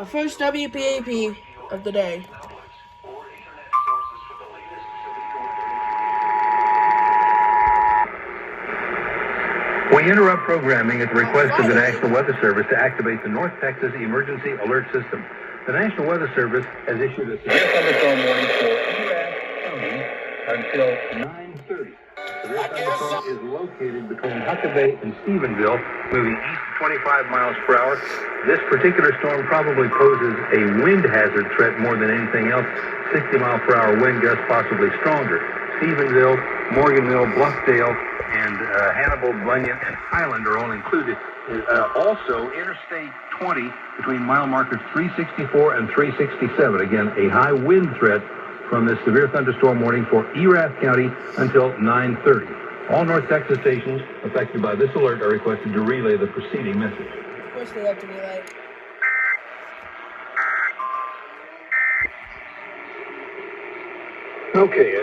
First WBAP of the day. We interrupt programming at the request of the National Weather Service to activate the North Texas Emergency Alert System. The National Weather Service has issued a severe thunderstorm warning for EAS County until 9:30. The severe thunderstorm is located between Huckabee and Stephenville, moving east 25 miles per hour. This particular storm probably poses a wind hazard threat more than anything else. 60-mile-per-hour wind gusts, possibly stronger. Stephenville, Morganville, Bluffdale, and Hannibal, Bunyan, and Highland are all included. Also, Interstate 20 between mile markers 364 and 367. Again, a high wind threat from this severe thunderstorm warning for Erath County until 9:30. All North Texas stations affected by this alert are requested to relay the preceding message. Of course they have to relay. Okay.